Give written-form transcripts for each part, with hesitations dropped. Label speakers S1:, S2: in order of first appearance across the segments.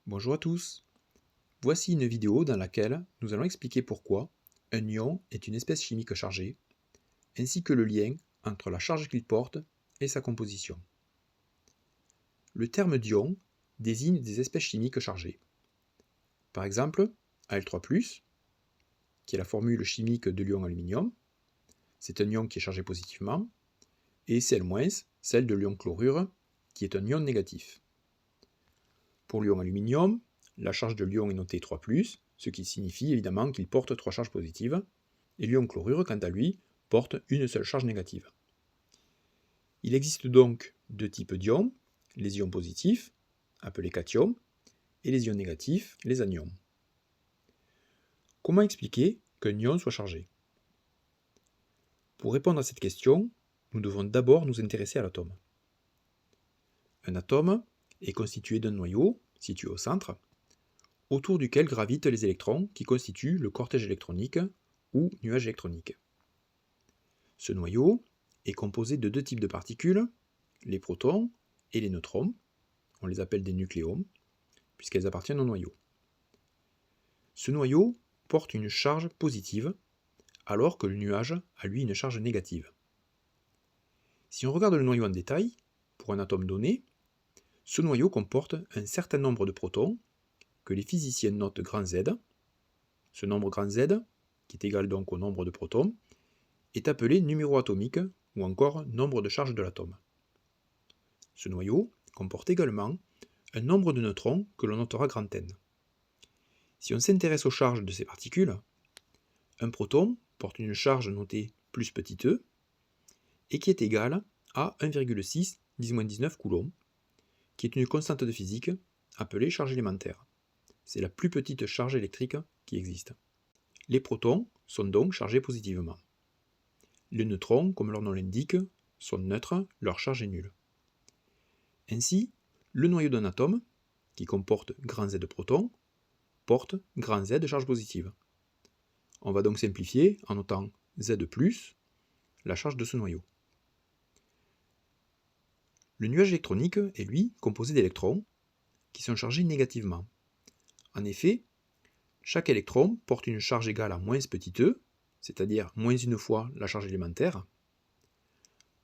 S1: Bonjour à tous. Voici une vidéo dans laquelle nous allons expliquer pourquoi un ion est une espèce chimique chargée, ainsi que le lien entre la charge qu'il porte et sa composition. Le terme d'ion désigne des espèces chimiques chargées. Par exemple, Al3+, qui est la formule chimique de l'ion aluminium, c'est un ion qui est chargé positivement, et Cl-, celle de l'ion chlorure, qui est un ion négatif. Pour l'ion aluminium, la charge de l'ion est notée 3+, ce qui signifie évidemment qu'il porte 3 charges positives, et l'ion chlorure, quant à lui, porte une seule charge négative. Il existe donc deux types d'ions, les ions positifs, appelés cations, et les ions négatifs, les anions. Comment expliquer qu'un ion soit chargé? Pour répondre à cette question, nous devons d'abord nous intéresser à l'atome. Un atome est constitué d'un noyau, situé au centre, autour duquel gravitent les électrons qui constituent le cortège électronique ou nuage électronique. Ce noyau est composé de deux types de particules, les protons et les neutrons. On les appelle des nucléons, puisqu'elles appartiennent au noyau. Ce noyau porte une charge positive, alors que le nuage a lui une charge négative. Si on regarde le noyau en détail, pour un atome donné, ce noyau comporte un certain nombre de protons que les physiciens notent grand Z. Ce nombre grand Z, qui est égal donc au nombre de protons, est appelé numéro atomique ou encore nombre de charge de l'atome. Ce noyau comporte également un nombre de neutrons que l'on notera grand N. Si on s'intéresse aux charges de ces particules, un proton porte une charge notée plus petit e et qui est égale à 1,6 10-19 coulombs, qui est une constante de physique appelée charge élémentaire. C'est la plus petite charge électrique qui existe. Les protons sont donc chargés positivement. Les neutrons, comme leur nom l'indique, sont neutres, leur charge est nulle. Ainsi, le noyau d'un atome, qui comporte grand Z de protons, porte grand Z de charge positive. On va donc simplifier en notant Z+, la charge de ce noyau. Le nuage électronique est lui composé d'électrons qui sont chargés négativement. En effet, chaque électron porte une charge égale à moins petit e, c'est-à-dire moins une fois la charge élémentaire.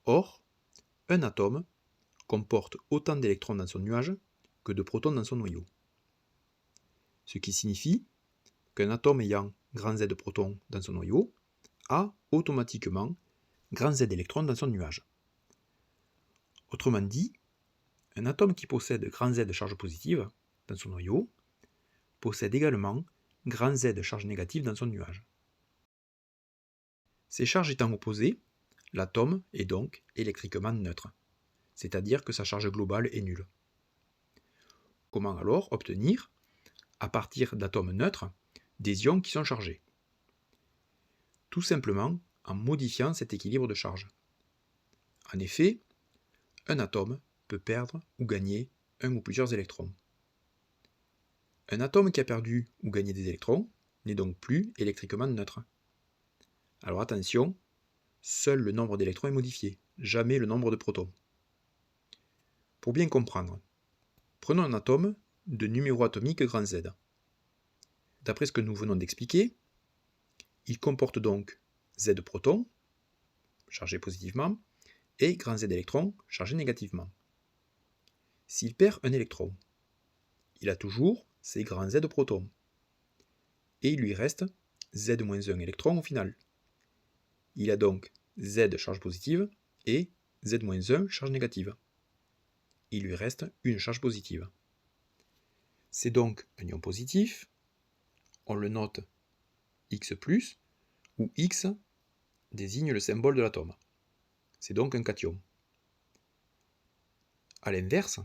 S1: Or, un atome comporte autant d'électrons dans son nuage que de protons dans son noyau. Ce qui signifie qu'un atome ayant grand Z de protons dans son noyau a automatiquement grand Z d'électrons dans son nuage. Autrement dit, un atome qui possède grand Z de charge positive dans son noyau possède également grand Z de charge négative dans son nuage. Ces charges étant opposées, l'atome est donc électriquement neutre, c'est-à-dire que sa charge globale est nulle. Comment alors obtenir, à partir d'atomes neutres, des ions qui sont chargés? Tout simplement en modifiant cet équilibre de charge. En effet, un atome peut perdre ou gagner un ou plusieurs électrons. Un atome qui a perdu ou gagné des électrons n'est donc plus électriquement neutre. Alors attention, seul le nombre d'électrons est modifié, jamais le nombre de protons. Pour bien comprendre, prenons un atome de numéro atomique grand Z. D'après ce que nous venons d'expliquer, il comporte donc Z protons, chargés positivement, et grand Z électrons, chargés négativement. S'il perd un électron, il a toujours ses grands Z protons, et il lui reste Z-1 électron au final. Il a donc Z charge positive et Z-1 charge négative. Il lui reste une charge positive. C'est donc un ion positif, on le note X+, où X désigne le symbole de l'atome. C'est donc un cation. A l'inverse,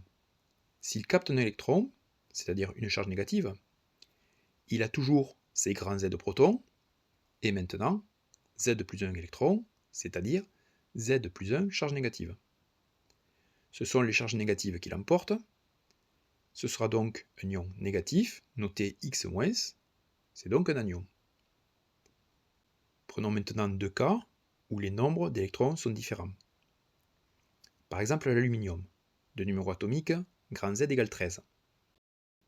S1: s'il capte un électron, c'est-à-dire une charge négative, il a toujours ses grands Z protons, et maintenant Z+1 électron, c'est-à-dire Z+1 charge négative. Ce sont les charges négatives qui l'emportent. Ce sera donc un ion négatif, noté X-, c'est donc un anion. Prenons maintenant deux cas où les nombres d'électrons sont différents. Par exemple l'aluminium, de numéro atomique grand Z égale 13.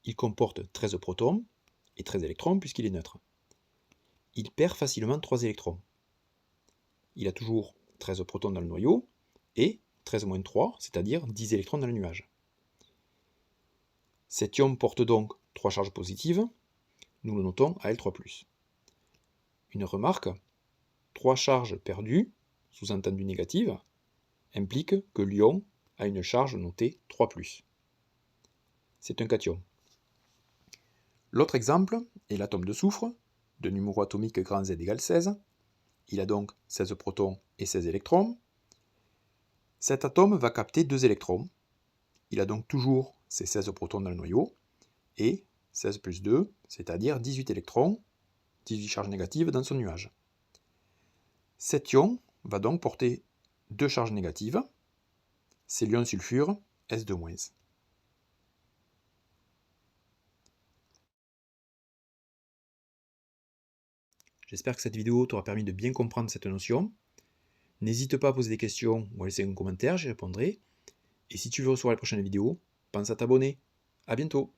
S1: il comporte 13 protons et 13 électrons puisqu'il est neutre. Il perd facilement 3 électrons. Il a toujours 13 protons dans le noyau et 13 moins 3, c'est-à-dire 10 électrons dans le nuage. Cet ion porte donc 3 charges positives, nous le notons Al3+. Une remarque, 3 charges perdues, sous-entendues négatives, implique que l'ion a une charge notée 3+. C'est un cation. L'autre exemple est l'atome de soufre, de numéro atomique grand Z égale 16. Il a donc 16 protons et 16 électrons. Cet atome va capter 2 électrons. Il a donc toujours ses 16 protons dans le noyau, et 16 plus 2, c'est-à-dire 18 électrons, 18 charges négatives dans son nuage. Cet ion va donc porter 2 charges négatives, c'est l'ion sulfure S2-. J'espère que cette vidéo t'aura permis de bien comprendre cette notion. N'hésite pas à poser des questions ou à laisser un commentaire, j'y répondrai. Et si tu veux recevoir les prochaines vidéos, pense à t'abonner. A bientôt!